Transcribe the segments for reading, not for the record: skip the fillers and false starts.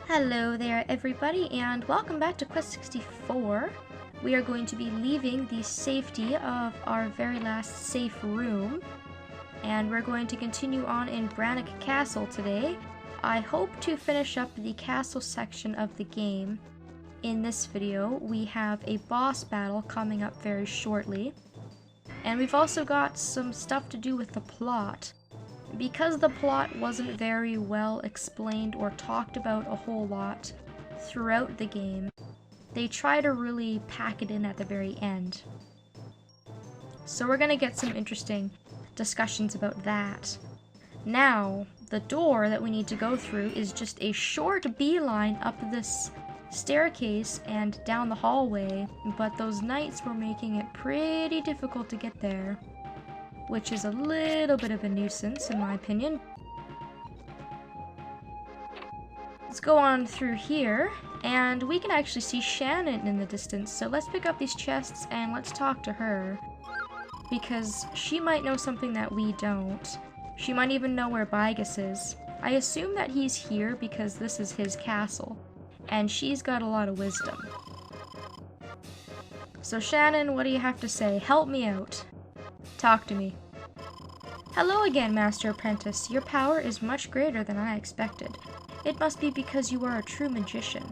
Hello there everybody and welcome back to Quest 64. We are going to be leaving the safety of our very last safe room and we're going to continue on in Brannoch Castle today. I hope to finish up the castle section of the game. In this video we have a boss battle coming up very shortly, and we've also got some stuff to do with the plot. Because the plot wasn't very well explained or talked about a whole lot throughout the game, they try to really pack it in at the very end. So we're gonna get some interesting discussions about that. Now, the door that we need to go through is just a short beeline up this staircase and down the hallway, but those knights were making it pretty difficult to get there, which is a little bit of a nuisance in my opinion. Let's go on through here, and we can actually see Shannon in the distance, so let's pick up these chests and let's talk to her, because she might know something that we don't. She might even know where Beigis is. I assume that he's here because this is his castle, and she's got a lot of wisdom. So Shannon, what do you have to say? Help me out. Talk to me. Hello again, Master Apprentice. Your power is much greater than I expected. It must be because you are a true magician.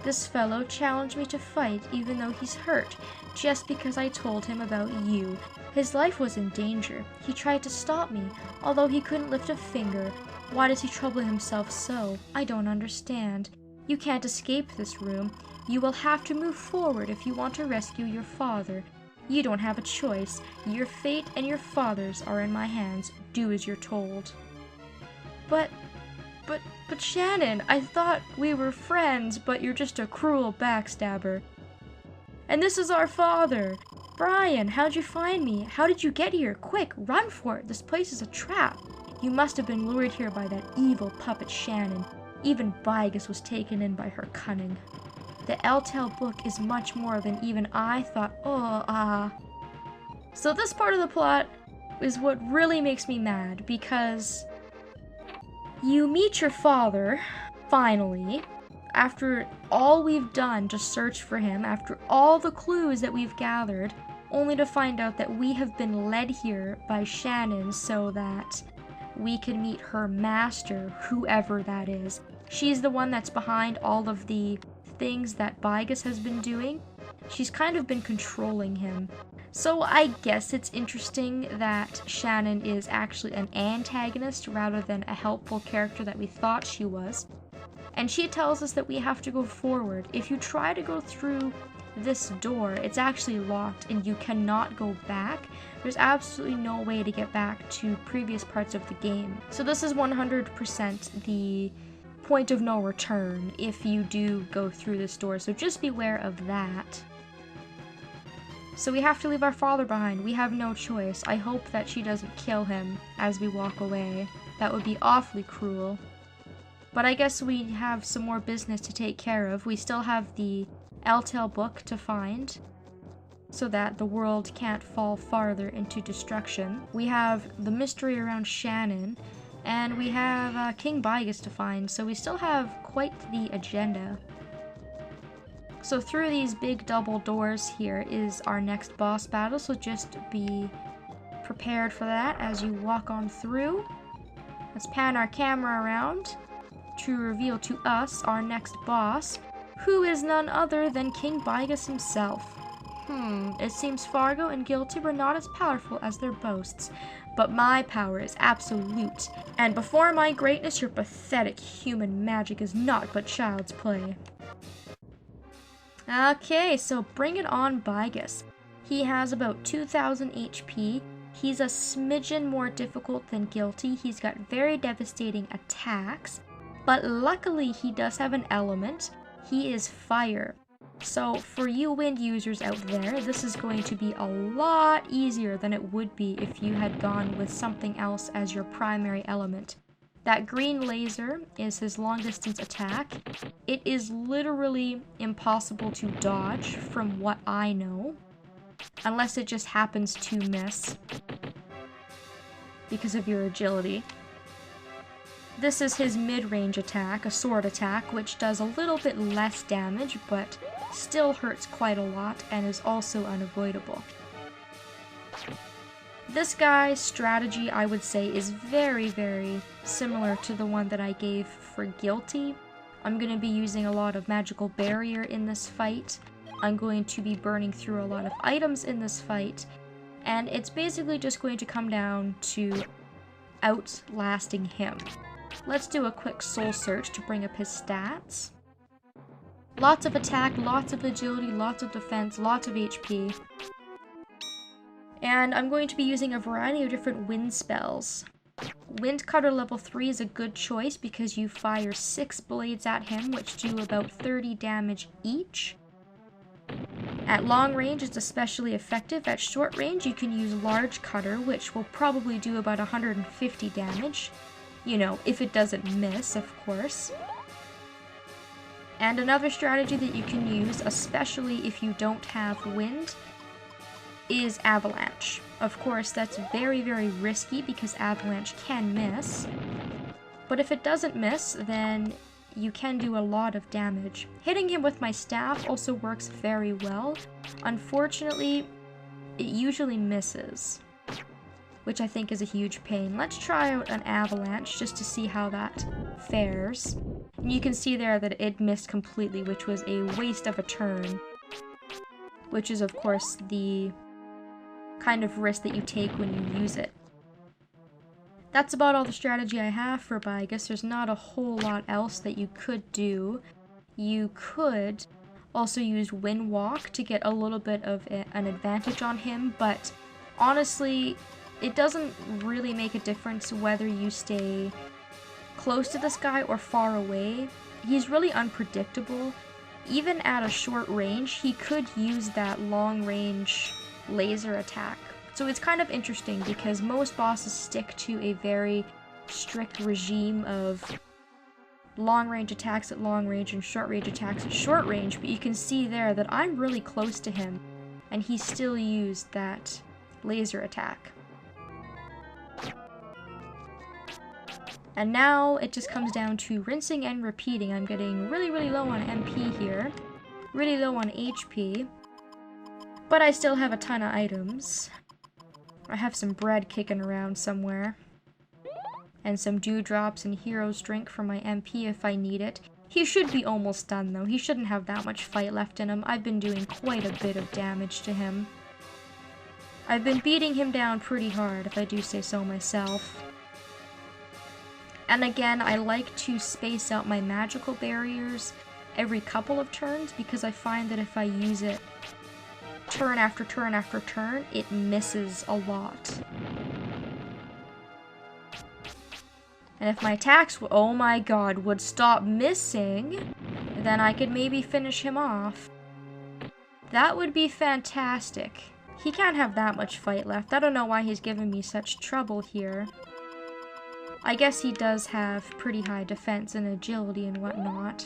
This fellow challenged me to fight even though he's hurt, just because I told him about you. His life was in danger. He tried to stop me, although he couldn't lift a finger. Why does he trouble himself so? I don't understand. You can't escape this room. You will have to move forward if you want to rescue your father. You don't have a choice. Your fate and your father's are in my hands. Do as you're told. But Shannon, I thought we were friends, but you're just a cruel backstabber. And this is our father. Brian, how'd you find me? How did you get here? Quick, run for it. This place is a trap. You must have been lured here by that evil puppet Shannon. Even Beigis was taken in by her cunning. The Eltel book is much more than even I thought. So this part of the plot is what really makes me mad, because you meet your father, finally, after all we've done to search for him, after all the clues that we've gathered, only to find out that we have been led here by Shannon so that we can meet her master, whoever that is. She's the one that's behind all of the things that Beigis has been doing. She's kind of been controlling him. So I guess it's interesting that Shannon is actually an antagonist rather than a helpful character that we thought she was. And she tells us that we have to go forward. If you try to go through this door, it's actually locked and you cannot go back. There's absolutely no way to get back to previous parts of the game. So this is 100% the point of no return if you do go through this door, so just beware of that. So we have to leave our father behind. We have no choice. I hope that she doesn't kill him as we walk away. That would be awfully cruel. But I guess we have some more business to take care of. We still have the Eltel book to find, so that the world can't fall farther into destruction. We have the mystery around Shannon, and we have King Beigis to find, so we still have quite the agenda. So through these big double doors here is our next boss battle, so just be prepared for that as you walk on through. Let's pan our camera around to reveal to us our next boss, who is none other than King Beigis himself. It seems Fargo and Guilty were not as powerful as their boasts, but my power is absolute, and before my greatness your pathetic human magic is naught but child's play. Okay, so bring it on, Beigis. He has about 2,000 HP. He's a smidgen more difficult than Guilty. He's got very devastating attacks, but luckily he does have an element. He is fire. So for you wind users out there, this is going to be a lot easier than it would be if you had gone with something else as your primary element. That green laser is his long distance attack. It is literally impossible to dodge from what I know, unless it just happens to miss because of your agility. This is his mid-range attack, a sword attack, which does a little bit less damage, but still hurts quite a lot and is also unavoidable. This guy's strategy, I would say, is very, very similar to the one that I gave for Guilty. I'm going to be using a lot of magical barrier in this fight. I'm going to be burning through a lot of items in this fight, and it's basically just going to come down to outlasting him. Let's do a quick soul search to bring up his stats. Lots of attack, lots of agility, lots of defense, lots of HP. And I'm going to be using a variety of different wind spells. Wind Cutter level 3 is a good choice because you fire 6 blades at him, which do about 30 damage each. At long range, it's especially effective. At short range, you can use Large Cutter, which will probably do about 150 damage. You know, if it doesn't miss, of course. And another strategy that you can use, especially if you don't have wind, is Avalanche. Of course, that's very, very risky because Avalanche can miss. But if it doesn't miss, then you can do a lot of damage. Hitting him with my staff also works very well. Unfortunately, it usually misses, which I think is a huge pain. Let's try out an Avalanche just to see how that fares. And you can see there that it missed completely, which was a waste of a turn. Which is, of course, the kind of risk that you take when you use it. That's about all the strategy I have for Beigis. There's not a whole lot else that you could do. You could also use Wind Walk to get a little bit of an advantage on him, but honestly, it doesn't really make a difference whether you stay close to this guy or far away. He's really unpredictable. Even at a short range, he could use that long range laser attack. So it's kind of interesting because most bosses stick to a very strict regime of long range attacks at long range and short range attacks at short range, but you can see there that I'm really close to him and he still used that laser attack. And now it just comes down to rinsing and repeating. I'm getting really, really low on MP here, really low on HP, but I still have a ton of items. I have some bread kicking around somewhere, and some dewdrops and hero's drink for my MP if I need it. He should be almost done though. He shouldn't have that much fight left in him. I've been doing quite a bit of damage to him. I've been beating him down pretty hard, if I do say so myself. And again, I like to space out my magical barriers every couple of turns because I find that if I use it turn after turn after turn, it misses a lot. And if my attacks, oh my god, would stop missing, then I could maybe finish him off. That would be fantastic. He can't have that much fight left. I don't know why he's giving me such trouble here. I guess he does have pretty high defense and agility and whatnot.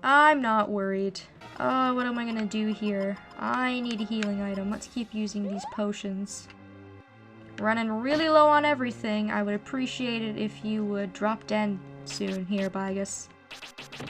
I'm not worried. Oh, what am I gonna do here? I need a healing item. Let's keep using these potions. Running really low on everything. I would appreciate it if you would drop dead soon here, Beigis.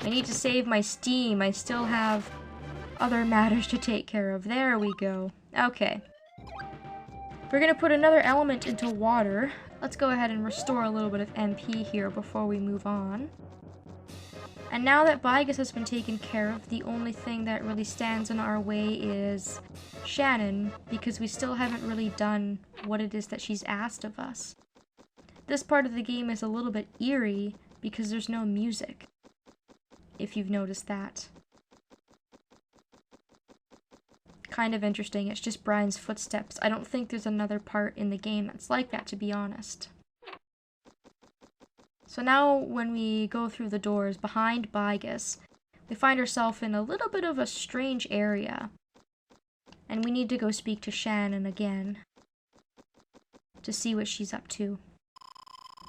I need to save my steam. I still have other matters to take care of. There we go. Okay. We're gonna put another element into water. Let's go ahead and restore a little bit of MP here before we move on. And now that Beigis has been taken care of, the only thing that really stands in our way is Shannon, because we still haven't really done what it is that she's asked of us. This part of the game is a little bit eerie because there's no music, if you've noticed that. Kind of interesting, it's just Brian's footsteps. I don't think there's another part in the game that's like that, to be honest. So now when we go through the doors behind Beigis, we find ourselves in a little bit of a strange area. And we need to go speak to Shannon again to see what she's up to.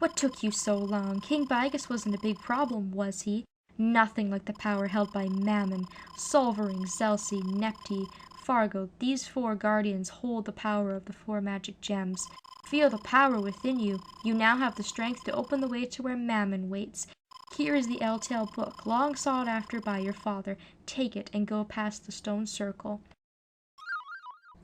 What took you so long? King Beigis wasn't a big problem, was he? Nothing like the power held by Mammon, Solvering, Zelsi, Nepti, Fargo, these 4 guardians hold the power of the 4 magic gems. Feel the power within you. You now have the strength to open the way to where Mammon waits. Here is the Eltail book, long sought after by your father. Take it and go past the stone circle.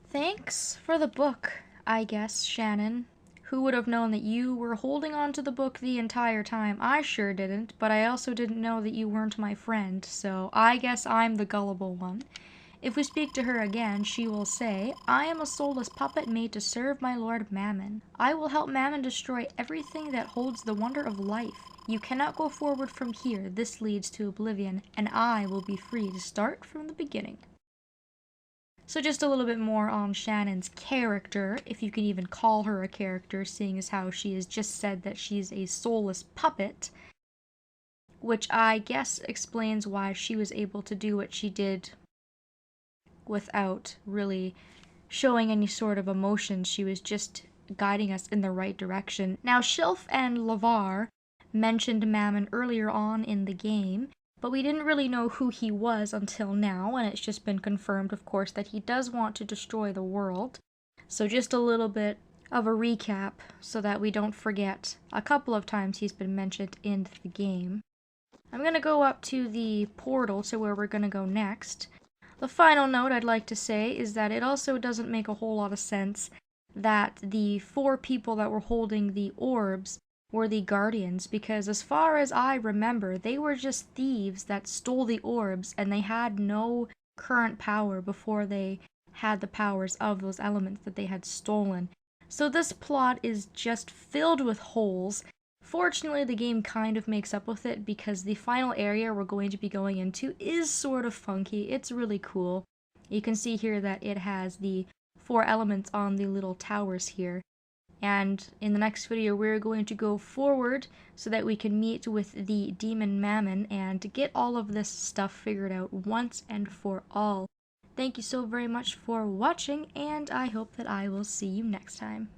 Thanks for the book, I guess, Shannon. Who would have known that you were holding on to the book the entire time? I sure didn't, but I also didn't know that you weren't my friend, so I guess I'm the gullible one. If we speak to her again, she will say, I am a soulless puppet made to serve my lord Mammon. I will help Mammon destroy everything that holds the wonder of life. You cannot go forward from here. This leads to oblivion, and I will be free to start from the beginning. So just a little bit more on Shannon's character, if you can even call her a character, seeing as how she has just said that she's a soulless puppet, which I guess explains why she was able to do what she did without really showing any sort of emotion. She was just guiding us in the right direction. Now, Shilf and Lavar mentioned Mammon earlier on in the game, but we didn't really know who he was until now, and it's just been confirmed, of course, that he does want to destroy the world. So just a little bit of a recap so that we don't forget. A couple of times he's been mentioned in the game. I'm going to go up to the portal to where we're going to go next. The final note I'd like to say is that it also doesn't make a whole lot of sense that the 4 people that were holding the orbs were the guardians, because as far as I remember, they were just thieves that stole the orbs, and they had no current power before they had the powers of those elements that they had stolen. So this plot is just filled with holes. Fortunately, the game kind of makes up with it, because the final area we're going to be going into is sort of funky. It's really cool. You can see here that it has the 4 elements on the little towers here. And in the next video, we're going to go forward so that we can meet with the demon Mammon and get all of this stuff figured out once and for all. Thank you so very much for watching, and I hope that I will see you next time.